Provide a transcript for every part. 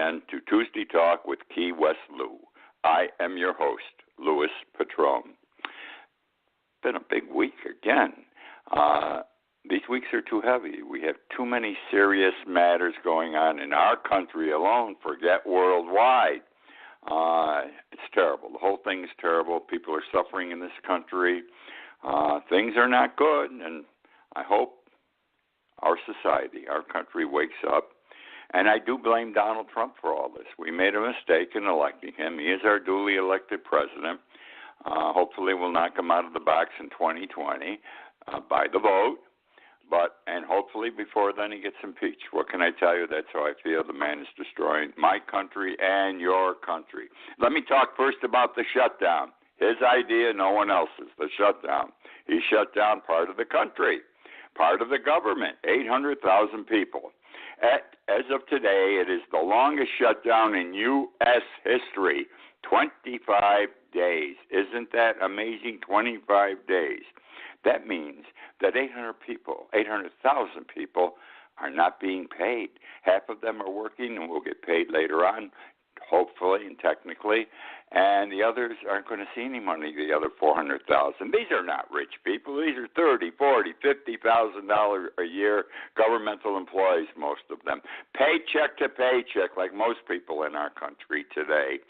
again to Tuesday Talk with Key West Lou. I am your host, Louis Patron. Been a big week again. These weeks are too heavy. We have too many serious matters going on in our country alone, forget worldwide. It's terrible. The whole thing is terrible. People are suffering in this country. Things are not good, and I hope our society, our country wakes up. And I do blame Donald Trump for all this. We made a mistake in electing him. He is our duly elected president. Hopefully we'll knock him out of the box in 2020 by the vote. And hopefully before then he gets impeached. What can I tell you? That's how I feel. The man is destroying my country and your country. Let me talk first about the shutdown. His idea, no one else's, the shutdown. He shut down part of the country, part of the government, 800,000 people. As of today, it is the longest shutdown in U.S. history, 25 days. Isn't that amazing? 25 days. That means that 800,000 people are not being paid. Half of them are working and will get paid later on, hopefully and technically, and the others aren't going to see any money, the other 400,000. These are not rich people. These are $30,000, $40,000, $50,000 a year governmental employees, most of them. Paycheck to paycheck, like most people in our country today.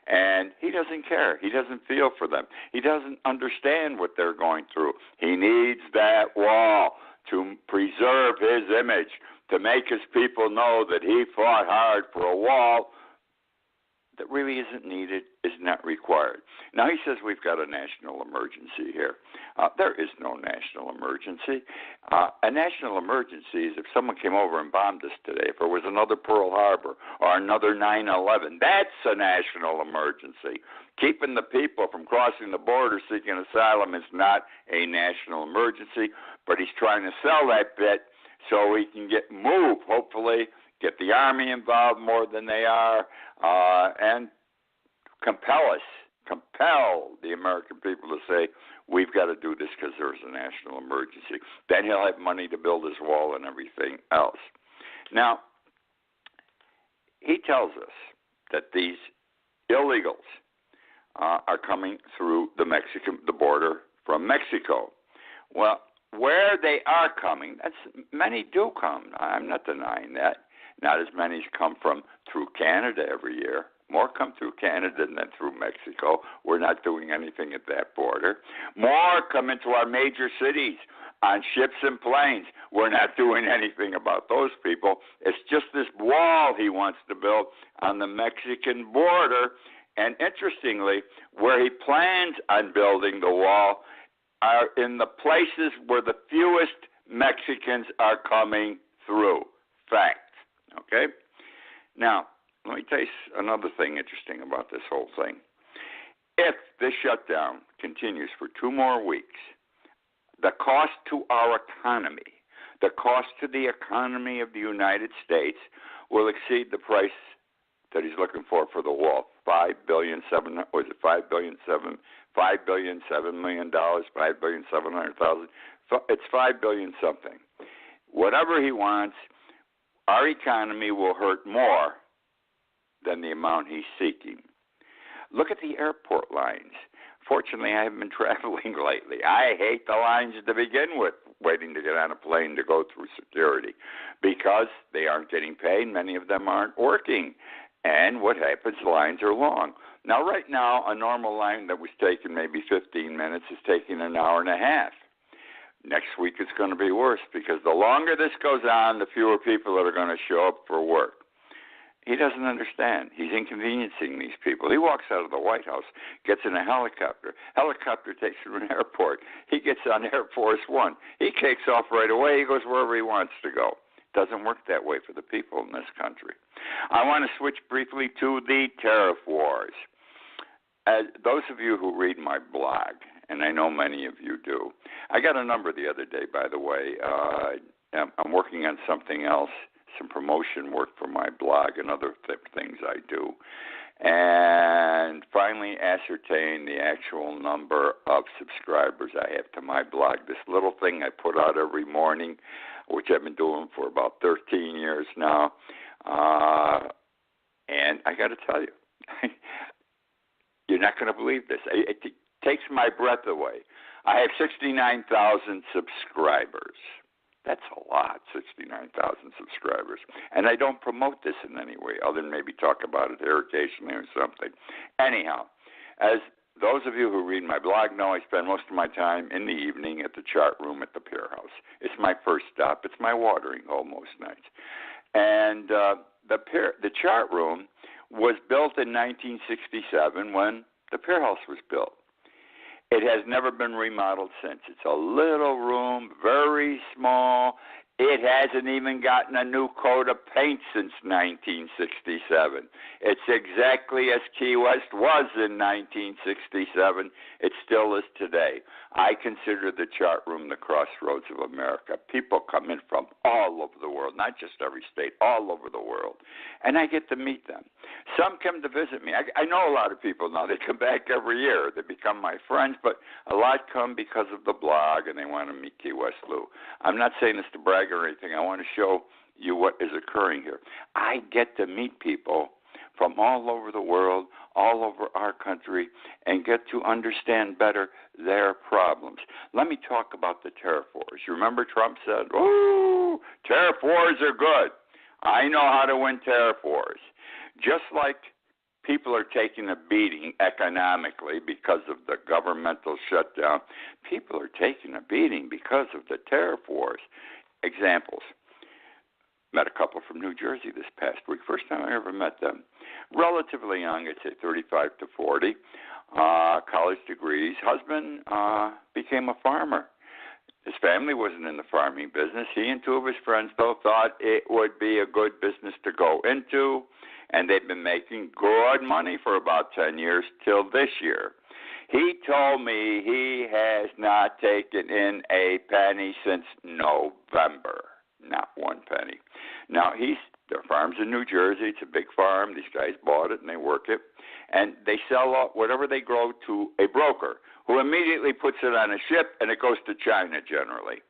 And he doesn't care. He doesn't feel for them. He doesn't understand what they're going through. He needs that wall to preserve his image, to make his people know that he fought hard for a wall that really isn't needed, is not required. Now, he says we've got a national emergency here. There is no national emergency. A national emergency is if someone came over and bombed us today, if it was another Pearl Harbor or another 9/11. That's a national emergency. Keeping the people from crossing the border seeking asylum is not a national emergency, but he's trying to sell that bit so he can move, hopefully, get the Army involved more than they are, and compel the American people to say, we've got to do this because there's a national emergency. Then he'll have money to build his wall and everything else. Now, he tells us that these illegals are coming through the border from Mexico. Well, where they are coming, many do come. I'm not denying that. Not as many as come through Canada every year. More come through Canada than through Mexico. We're not doing anything at that border. More come into our major cities on ships and planes. We're not doing anything about those people. It's just this wall he wants to build on the Mexican border. And interestingly, where he plans on building the wall are in the places where the fewest Mexicans are coming through. Fact. Okay? Now, let me tell you another thing interesting about this whole thing. If this shutdown continues for 2 more weeks, the cost to our economy, the cost to the economy of the United States will exceed the price that he's looking for the wall. $5.7 billion, $5,700,000. It's $5 billion something. Whatever he wants, our economy will hurt more than the amount he's seeking. Look at the airport lines. Fortunately, I haven't been traveling lately. I hate the lines to begin with, waiting to get on a plane to go through security, because they aren't getting paid. Many of them aren't working. And what happens, lines are long. Now, right now, a normal line that was taking maybe 15 minutes is taking an hour and a half. Next week it's going to be worse, because the longer this goes on, the fewer people that are going to show up for work. He doesn't understand. He's inconveniencing these people. He walks out of the White House, gets in a helicopter. Helicopter takes him to an airport. He gets on Air Force One. He takes off right away. He goes wherever he wants to go. Doesn't work that way for the people in this country. I want to switch briefly to the tariff wars. As those of you who read my blog, and I know many of you do, I got a number the other day, by the way. I'm working on something else, some promotion work for my blog and other things I do, and finally ascertain the actual number of subscribers I have to my blog. This little thing I put out every morning, which I've been doing for about 13 years now, And I got to tell you, you're not going to believe this. It takes my breath away. I have 69,000 subscribers. That's a lot, 69,000 subscribers. And I don't promote this in any way, other than maybe talk about it here occasionally or something. Anyhow, as those of you who read my blog know, I spend most of my time in the evening at the chart room at the Pier House. It's my first stop. It's my watering hole most nights. And the chart room was built in 1967 when the Pier House was built. It has never been remodeled since. It's a little room, very small. It hasn't even gotten a new coat of paint since 1967. It's exactly as Key West was in 1967. It still is today. I consider the chart room the crossroads of America. People come in from all over the world, not just every state, all over the world. And I get to meet them. Some come to visit me. I know a lot of people now. They come back every year. They become my friends, but a lot come because of the blog and they want to meet Key West Lou. I'm not saying this to brag or anything. I want to show you what is occurring here. I get to meet people from all over the world, all over our country, and get to understand better their problems. Let me talk about the tariff wars. You remember Trump said, "Ooh, tariff wars are good. I know how to win tariff wars." Just like people are taking a beating economically because of the governmental shutdown, people are taking a beating because of the tariff wars. Examples. Met a couple from New Jersey this past week. First time I ever met them. Relatively young, I'd say 35 to 40. College degrees. Husband became a farmer. His family wasn't in the farming business. He and two of his friends, though, thought it would be a good business to go into, and they've been making good money for about 10 years till this year. He told me he has not taken in a penny since November. Not one penny. Now, their farm's in New Jersey. It's a big farm. These guys bought it, and they work it. And they sell whatever they grow to a broker who immediately puts it on a ship, and it goes to China generally.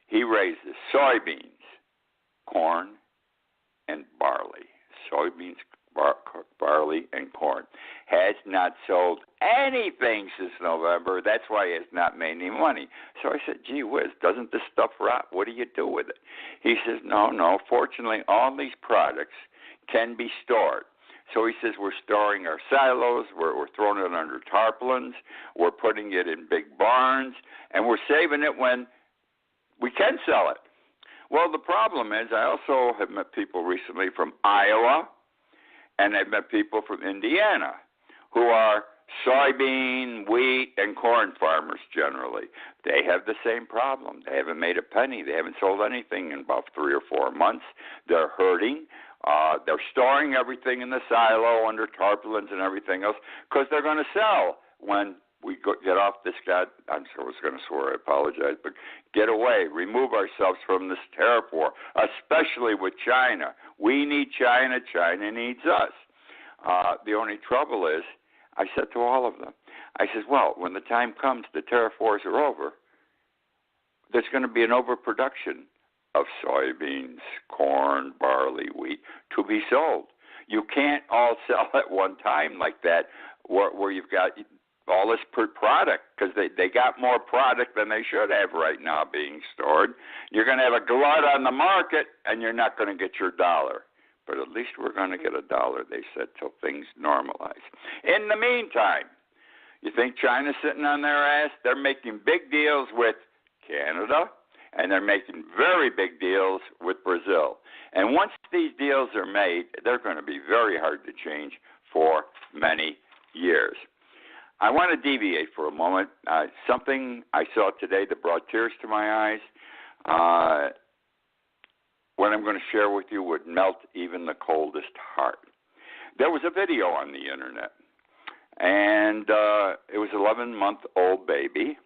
He raises soybeans, corn, and barley. Soybeans, barley, and corn. Has not sold anything since November. That's why he has not made any money. So I said, gee whiz, doesn't this stuff rot? What do you do with it? He says, no. Fortunately, all these products can be stored. So he says, we're storing our silos, we're throwing it under tarpaulins, we're putting it in big barns, and we're saving it when we can sell it. Well, the problem is I also have met people recently from Iowa, and I've met people from Indiana who are soybean, wheat, and corn farmers generally. They have the same problem. They haven't made a penny. They haven't sold anything in about 3 or 4 months. They're hurting. They're storing everything in the silo under tarpaulins and everything else because they're going to sell when we get off this guy. I was going to swear, I apologize, but get away, remove ourselves from this tariff war, especially with China. We need China. China needs us. The only trouble is, I said to all of them, I said, well, when the time comes, the tariff wars are over, there's going to be an overproduction of soybeans, corn, barley, wheat to be sold. You can't all sell at one time like that where you've got all this per product because they got more product than they should have right now being stored. You're going to have a glut on the market, and you're not going to get your dollar. But at least we're going to get a dollar, they said, till things normalize. In the meantime, you think China's sitting on their ass? They're making big deals with Canada, and they're making very big deals with Brazil. And once these deals are made, they're going to be very hard to change for many years. I want to deviate for a moment. Something I saw today that brought tears to my eyes. What I'm going to share with you would melt even the coldest heart. There was a video on the internet, and it was an 11-month-old baby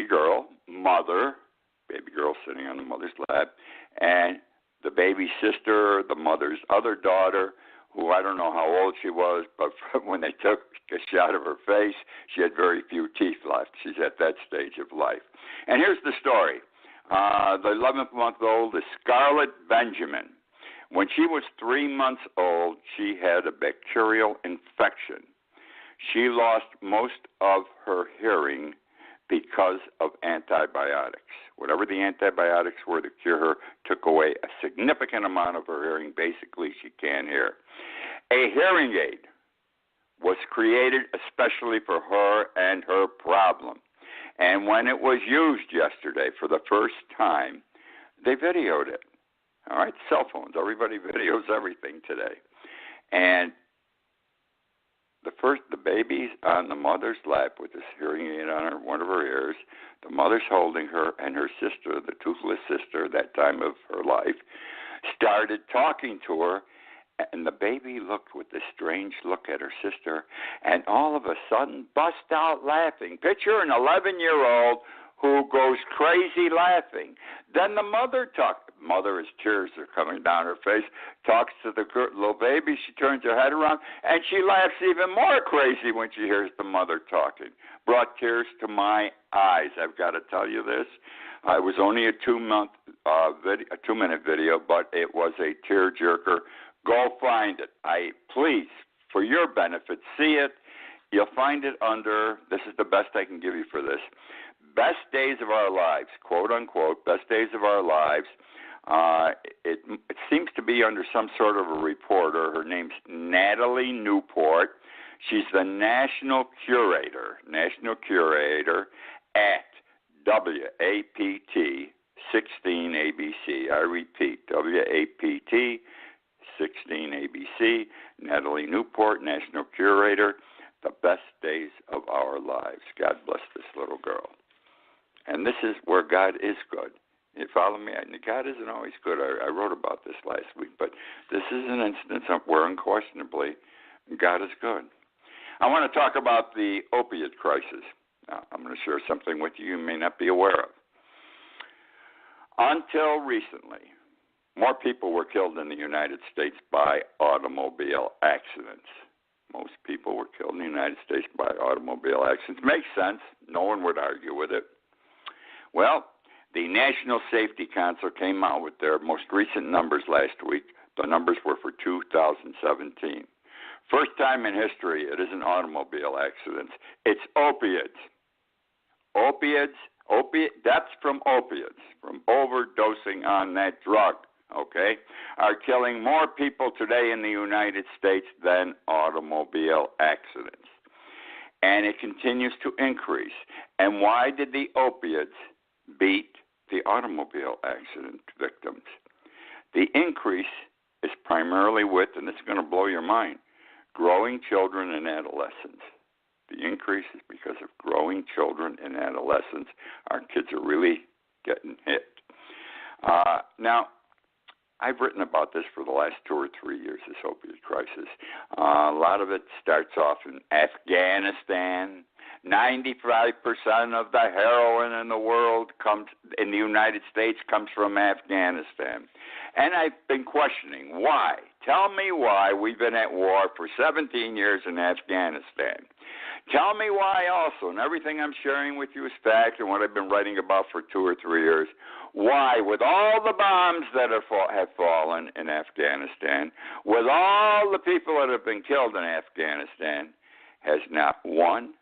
girl, mother, baby girl sitting on the mother's lap, and the baby sister, the mother's other daughter, who I don't know how old she was, but when they took a shot of her face, she had very few teeth left. She's at that stage of life. And here's the story. The 11-month-old is Scarlett Benjamin. When she was 3 months old, she had a bacterial infection. She lost most of her hearing because of antibiotics. Whatever the antibiotics were to cure her took away a significant amount of her hearing. Basically, she can't hear. A hearing aid was created especially for her and her problem. And when it was used yesterday for the first time, they videoed it. All right, cell phones. Everybody videos everything today. And the baby's on the mother's lap with this hearing aid on one of her ears. The mother's holding her, and her sister, the toothless sister, that time of her life, started talking to her. And the baby looked with this strange look at her sister, and all of a sudden bust out laughing. Picture an 11-year-old who goes crazy laughing. Then the mother as tears are coming down her face, talks to the little baby. She turns her head around, and she laughs even more crazy when she hears the mother talking. Brought tears to my eyes. I've got to tell you this. It was only a 2-minute video, but it was a tearjerker. Go find it. Please, for your benefit, see it. You'll find it under, this is the best I can give you for this, Best Days of Our Lives, quote unquote, Best Days of Our Lives. It seems to be under some sort of a reporter. Her name's Natalie Newport. She's the national curator at WAPT 16 ABC. I repeat, WAPT 16 ABC, Natalie Newport, National Curator, the best days of our lives. God bless this little girl. And this is where God is good. You follow me? God isn't always good. I wrote about this last week, but this is an instance where unquestionably God is good. I want to talk about the opiate crisis. Now, I'm going to share something with you may not be aware of. Until recently, more people were killed in the United States by automobile accidents. Most people were killed in the United States by automobile accidents. Makes sense. No one would argue with it. Well, the National Safety Council came out with their most recent numbers last week. The numbers were for 2017. First time in history, it isn't automobile accidents. It's opiates. Deaths from opiates, from overdosing on that drug, okay, are killing more people today in the United States than automobile accidents. And it continues to increase. And why did the opiates beat the automobile accident victims? The increase is primarily with, and it's going to blow your mind, growing children and adolescents. The increase is because of growing children and adolescents. Our kids are really getting hit. Now, I've written about this for the last 2 or 3 years, this opiate crisis. A lot of it starts off in Afghanistan. 95% of the heroin in the world in the United States comes from Afghanistan. And I've been questioning why. Tell me why we've been at war for 17 years in Afghanistan. Tell me why also, and everything I'm sharing with you is fact and what I've been writing about for 2 or 3 years, why, with all the bombs that have fallen in Afghanistan, with all the people that have been killed in Afghanistan, has not one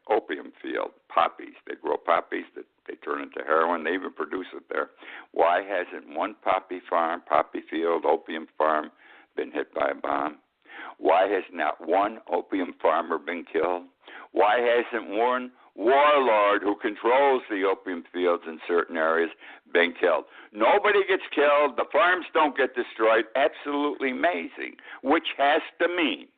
opium field, poppies. They grow poppies that they turn into heroin. They even produce it there. Why hasn't one poppy field, opium farm been hit by a bomb? Why has not one opium farmer been killed? Why hasn't one warlord who controls the opium fields in certain areas been killed? Nobody gets killed. The farms don't get destroyed. Absolutely amazing, which has to mean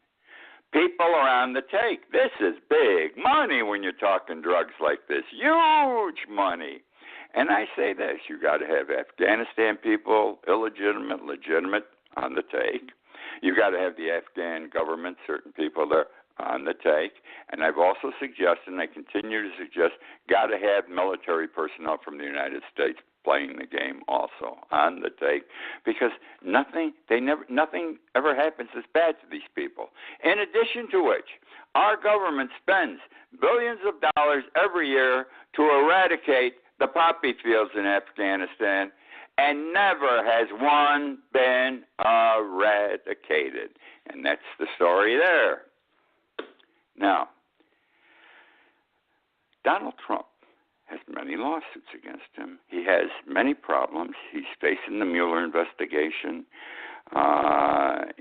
people are on the take. This is big money when you're talking drugs like this. Huge money. And I say this, you got to have Afghanistan people, illegitimate, legitimate, on the take. You got to have the Afghan government, certain people there on the take. And I've also suggested, and I continue to suggest, got to have military personnel from the United States playing the game also on the take, because nothing ever happens that's bad to these people. In addition to which, our government spends billions of dollars every year to eradicate the poppy fields in Afghanistan, and never has one been eradicated. And that's the story there. Now, Donald Trump has many lawsuits against him. He has many problems. He's facing the Mueller investigation.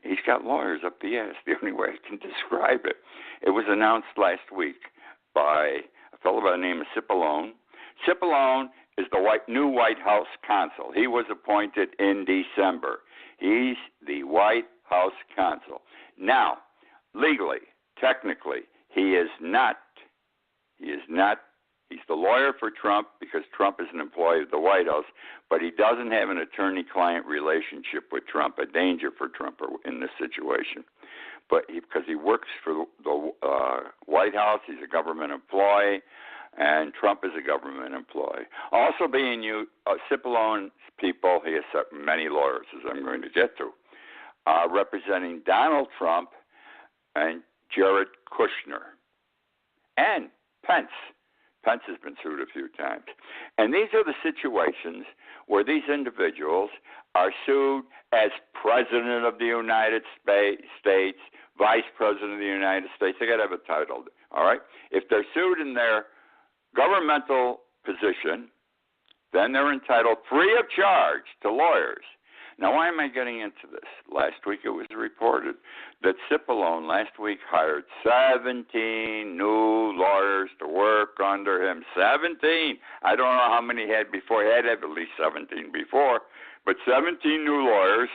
He's got lawyers up the ass, the only way I can describe it. It was announced last week by a fellow by the name of Cipollone. Cipollone is the new White House counsel. He was appointed in December. He's the White House counsel. Now, legally, technically, he is not. He's the lawyer for Trump because Trump is an employee of the White House, but he doesn't have an attorney-client relationship with Trump, a danger for Trump in this situation. But because he works for the White House, he's a government employee, and Trump is a government employee. Also being Cipollone's people, he has many lawyers, as I'm going to get to, representing Donald Trump and Jared Kushner and Pence. Pence has been sued a few times. And these are the situations where these individuals are sued as President of the United States, Vice President of the United States. They got to have a title, all right? If they're sued in their governmental position, then they're entitled free of charge to lawyers. Now, why am I getting into this? Last week it was reported that Cipollone last week hired 17 new lawyers to work under him. 17. I don't know how many he had before. He had to have at least 17 before. But 17 new lawyers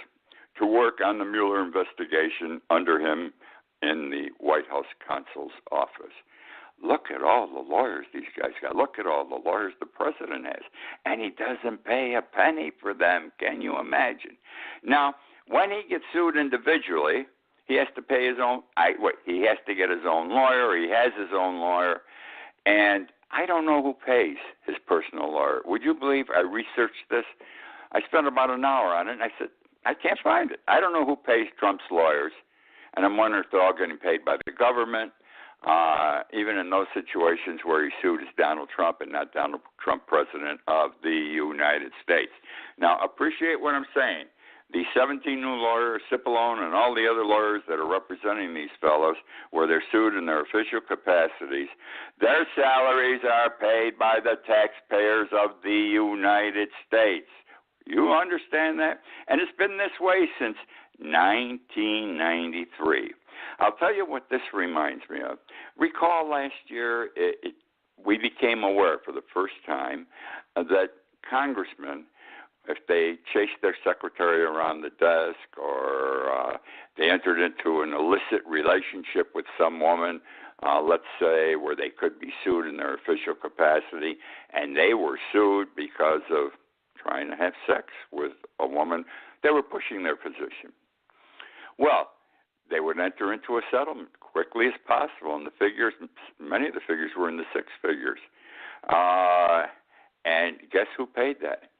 to work on the Mueller investigation under him in the White House counsel's office. Look at all the lawyers these guys got. Look at all the lawyers the president has. And he doesn't pay a penny for them. Can you imagine? Now, when he gets sued individually, he has to pay his own, he has to get his own lawyer. He has his own lawyer. And I don't know who pays his personal lawyer. Would you believe I researched this? I spent about an hour on it, and I said, I can't find it. I don't know who pays Trump's lawyers. And I'm wondering if they're all getting paid by the government. Even in those situations where he sued as Donald Trump and not Donald Trump, President of the United States. Now, appreciate what I'm saying. The 17 new lawyers, Cipollone, and all the other lawyers that are representing these fellows, where they're sued in their official capacities, their salaries are paid by the taxpayers of the United States. You understand that? And it's been this way since 1993. I'll tell you what this reminds me of. Recall last year, we became aware for the first time that congressmen, if they chased their secretary around the desk or they entered into an illicit relationship with some woman, let's say, where they could be sued in their official capacity, and they were sued because of trying to have sex with a woman, they were pushing their position. Well, they would enter into a settlement quickly as possible, and the figures, many of the figures were in the six figures. And guess who paid that?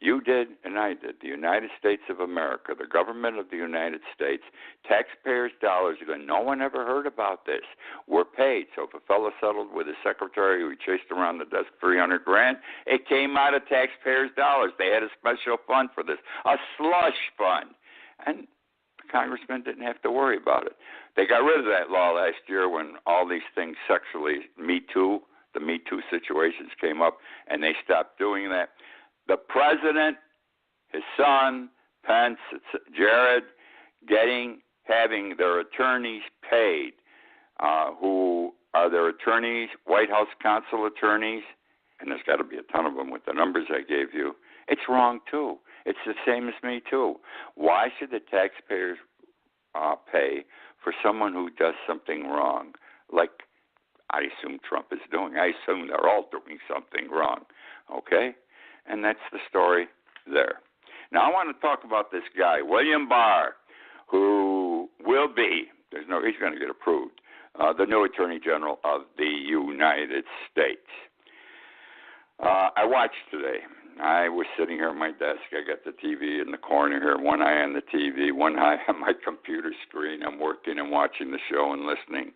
You did and I did. The United States of America, the government of the United States, taxpayers' dollars. No one ever heard about this. Were paid. So if a fellow settled with his secretary who he chased around the desk $300,000, it came out of taxpayers' dollars. They had a special fund for this, a slush fund. And congressmen didn't have to worry about it. They got rid of that law last year when all these things sexually, the Me Too situations came up, and they stopped doing that. The president, his son, Pence, Jared, having their attorneys paid, who are their attorneys, White House counsel attorneys, and there's got to be a ton of them with the numbers I gave you. It's wrong, too. It's the same as Me Too. Why should the taxpayers pay for someone who does something wrong, like I assume Trump is doing? I assume they're all doing something wrong, okay? And that's the story there. Now, I want to talk about this guy, William Barr, who will be, he's going to get approved, the new Attorney General of the United States. I watched today. I was sitting here at my desk. I got the TV in the corner here, one eye on the TV, one eye on my computer screen. I'm working and watching the show and listening.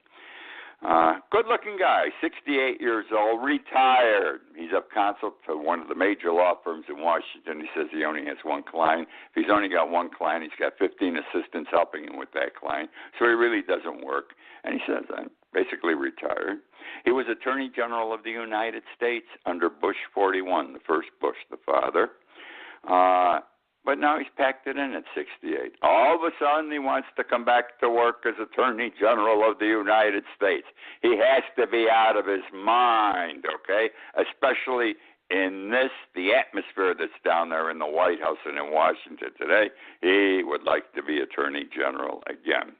Good-looking guy, 68 years old, retired. He's up counsel to one of the major law firms in Washington. He says he only has one client. If he's only got one client, he's got 15 assistants helping him with that client. So he really doesn't work. And he says, I'm basically retired. He was Attorney General of the United States under Bush 41, the first Bush, the father. But now he's packed it in at 68. All of a sudden, he wants to come back to work as Attorney General of the United States. He has to be out of his mind, okay? Especially in the atmosphere that's down there in the White House and in Washington today. He would like to be Attorney General again.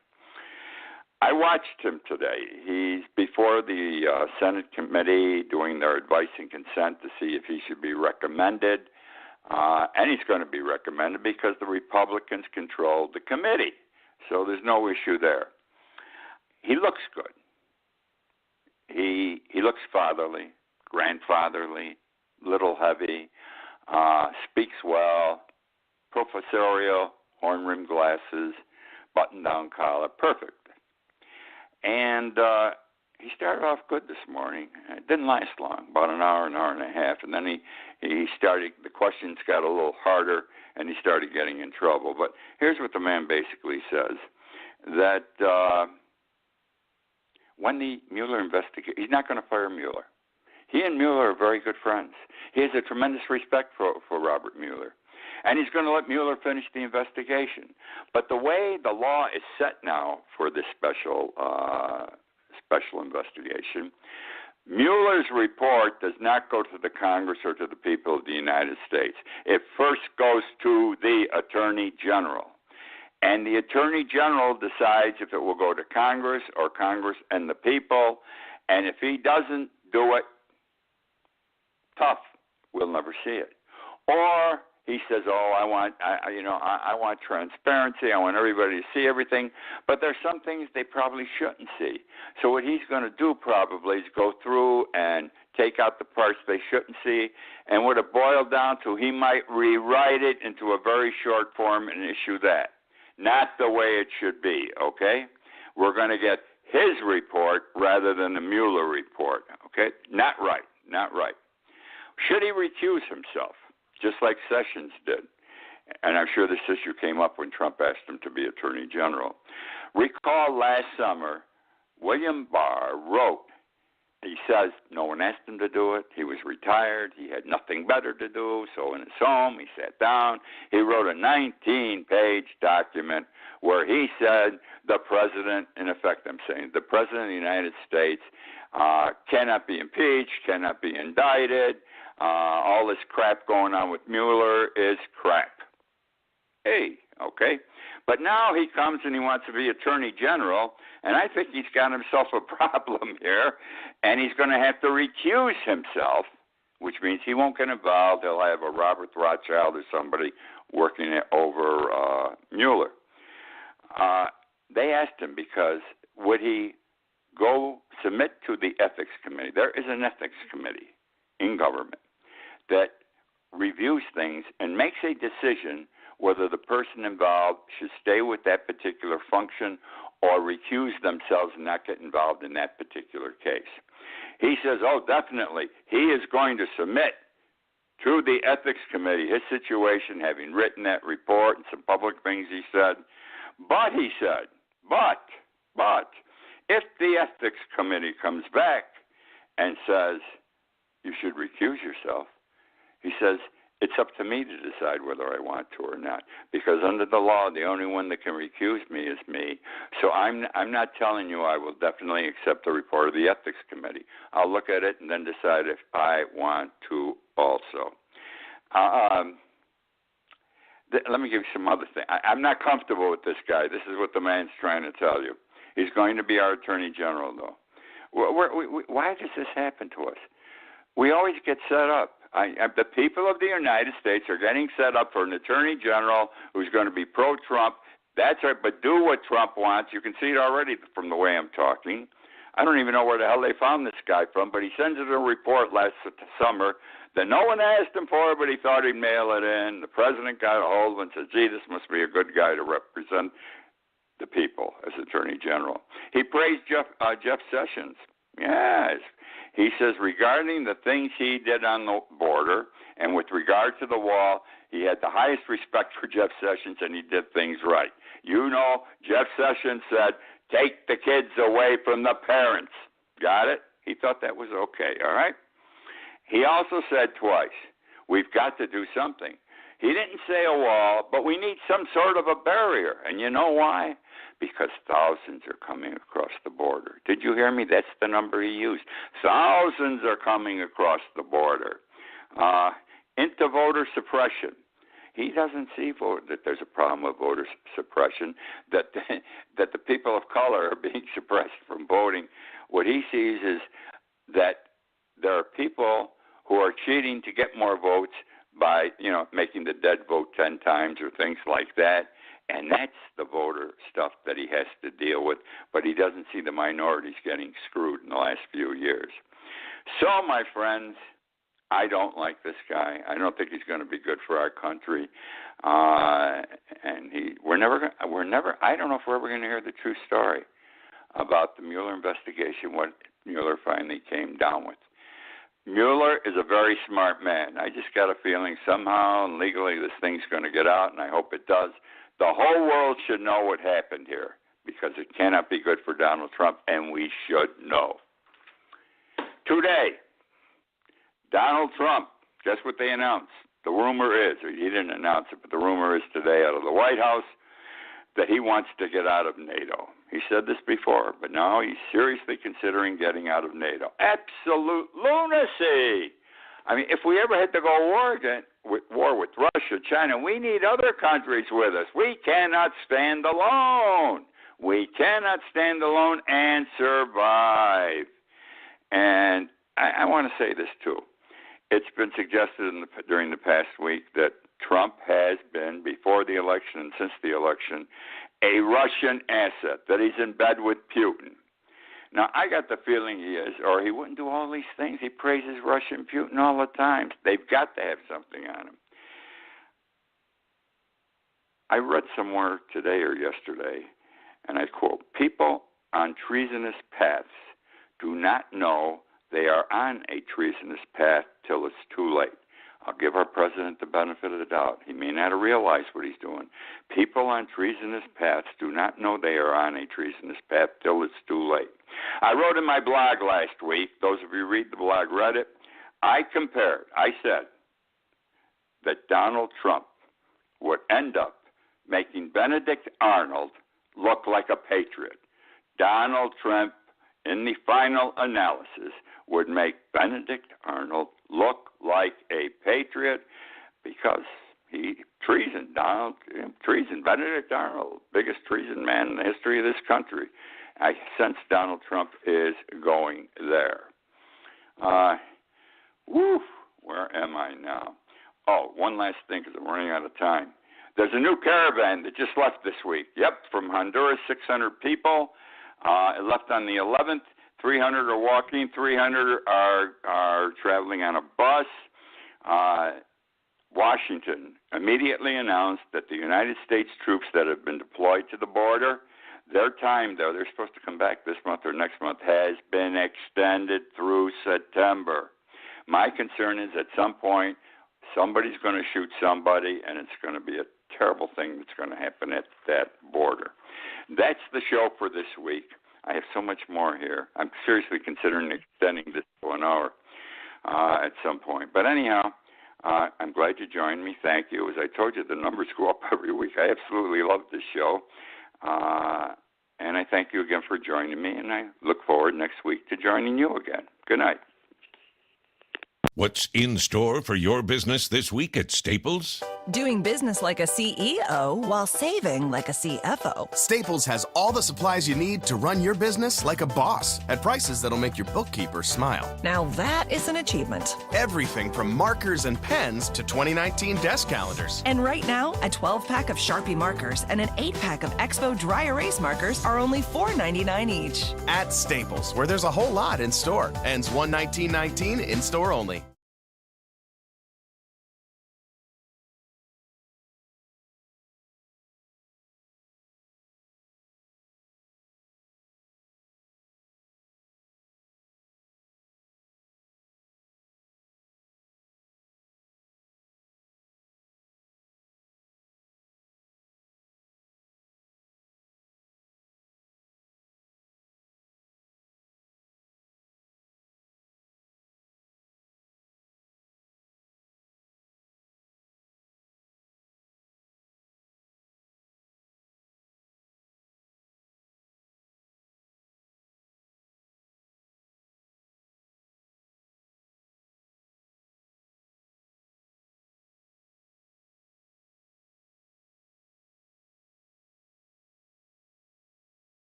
I watched him today. He's before the Senate committee doing their advice and consent to see if he should be recommended. And he's going to be recommended because the Republicans control the committee. So there's no issue there. He looks good. He looks fatherly, grandfatherly, little heavy, speaks well, professorial, horn-rimmed glasses, button-down collar, perfect. And he started off good this morning. It didn't last long, about an hour and a half. And then he started, the questions got a little harder, and he started getting in trouble. But here's what the man basically says, that when the Mueller investigation, he's not going to fire Mueller. He and Mueller are very good friends. He has a tremendous respect for Robert Mueller. And he's going to let Mueller finish the investigation. But the way the law is set now for this special investigation, Mueller's report does not go to the Congress or to the people of the United States. It first goes to the Attorney General. And the Attorney General decides if it will go to Congress or Congress and the people. And if he doesn't do it, tough, we'll never see it. Or he says, I want transparency. I want everybody to see everything. But there's some things they probably shouldn't see. So what he's going to do probably is go through and take out the parts they shouldn't see. And what it boiled down to, he might rewrite it into a very short form and issue that. Not the way it should be, okay? We're going to get his report rather than the Mueller report, okay? Not right. Should he recuse himself, just like Sessions did? And I'm sure this issue came up when Trump asked him to be Attorney General. Recall last summer, William Barr wrote, he says no one asked him to do it. He was retired. He had nothing better to do. So in his home, he sat down. He wrote a 19-page document where he said the president, in effect I'm saying, the president of the United States cannot be impeached, cannot be indicted. All this crap going on with Mueller is crap. Hey, okay. But now he comes and he wants to be Attorney General, and I think he's got himself a problem here, and he's going to have to recuse himself, which means he won't get involved. He'll have a Robert Rothschild or somebody working it over Mueller. They asked him because would he go submit to the Ethics Committee? There is an Ethics Committee in government that reviews things and makes a decision whether the person involved should stay with that particular function or recuse themselves and not get involved in that particular case. He says, definitely, he is going to submit to the Ethics Committee his situation, having written that report and some public things he said. But, he said, if the Ethics Committee comes back and says you should recuse yourself, he says, it's up to me to decide whether I want to or not, because under the law, the only one that can recuse me is me. So I'm not telling you I will definitely accept the report of the Ethics Committee. I'll look at it and then decide if I want to also. Let me give you some other things. I'm not comfortable with this guy. This is what the man's trying to tell you. He's going to be our Attorney General, though. Why does this happen to us? We always get set up. The people of the United States are getting set up for an Attorney General who's going to be pro-Trump. That's right, but do what Trump wants. You can see it already from the way I'm talking. I don't even know where the hell they found this guy from, but he sends it a report last summer that no one asked him for, but he thought he'd mail it in. The president got a hold of it and said, gee, this must be a good guy to represent the people as Attorney General. He praised Jeff Sessions. Yes. He says regarding the things he did on the border and with regard to the wall, he had the highest respect for Jeff Sessions and he did things right. You know, Jeff Sessions said, take the kids away from the parents. Got it? He thought that was okay, all right? He also said twice, we've got to do something. He didn't say a wall, but we need some sort of a barrier. And you know why? Because thousands are coming across the border. Did you hear me? That's the number he used. Thousands are coming across the border. Into voter suppression. He doesn't see that there's a problem with voter suppression, that the people of color are being suppressed from voting. What he sees is that there are people who are cheating to get more votes by, making the dead vote 10 times or things like that. And that's the voter stuff that he has to deal with. But he doesn't see the minorities getting screwed in the last few years. So, my friends, I don't like this guy. I don't think he's going to be good for our country. And we're never. I don't know if we're ever going to hear the true story about the Mueller investigation, what Mueller finally came down with. Mueller is a very smart man. I just got a feeling somehow and legally this thing's going to get out, and I hope it does. The whole world should know what happened here because it cannot be good for Donald Trump, and we should know. Today, Donald Trump, guess what they announced? The rumor is, or he didn't announce it, but the rumor is today out of the White House that he wants to get out of NATO. He said this before, but now he's seriously considering getting out of NATO. Absolute lunacy. I mean, if we ever had to go war with Russia, China, we need other countries with us. We cannot stand alone. We cannot stand alone and survive. And I want to say this, too. It's been suggested during the past week that Trump has been, before the election and since the election, a Russian asset, that he's in bed with Putin. Now, I got the feeling he is, or he wouldn't do all these things. He praises Russia and Putin all the time. They've got to have something on him. I read somewhere today or yesterday, and I quote, people on treasonous paths do not know they are on a treasonous path till it's too late. I'll give our president the benefit of the doubt. He may not have realized what he's doing. People on treasonous paths do not know they are on a treasonous path till it's too late. I wrote in my blog last week, those of you who read the blog read it, I said that Donald Trump would end up making Benedict Arnold look like a patriot. Donald Trump, in the final analysis, would make Benedict Arnold look like a patriot because treason. Benedict Arnold, biggest treason man in the history of this country. I sense Donald Trump is going there. Where am I now? Oh, one last thing because I'm running out of time. There's a new caravan that just left this week. Yep, from Honduras, 600 people. It left on the 11th. 300 are walking, 300 are traveling on a bus. Washington immediately announced that the United States troops that have been deployed to the border, their time, though, they're supposed to come back this month or next month, has been extended through September. My concern is at some point somebody's going to shoot somebody, and it's going to be a terrible thing that's going to happen at that border. That's the show for this week. I have so much more here. I'm seriously considering extending this to an hour at some point. But anyhow, I'm glad you joined me. Thank you. As I told you, the numbers go up every week. I absolutely love this show. And I thank you again for joining me, and I look forward next week to joining you again. Good night. What's in store for your business this week at Staples? Doing business like a CEO while saving like a CFO. Staples has all the supplies you need to run your business like a boss at prices that'll make your bookkeeper smile. Now that is an achievement. Everything from markers and pens to 2019 desk calendars. And right now, a 12-pack of Sharpie markers and an 8-pack of Expo dry erase markers are only $4.99 each. At Staples, where there's a whole lot in store. Ends 1/19/19, in store only.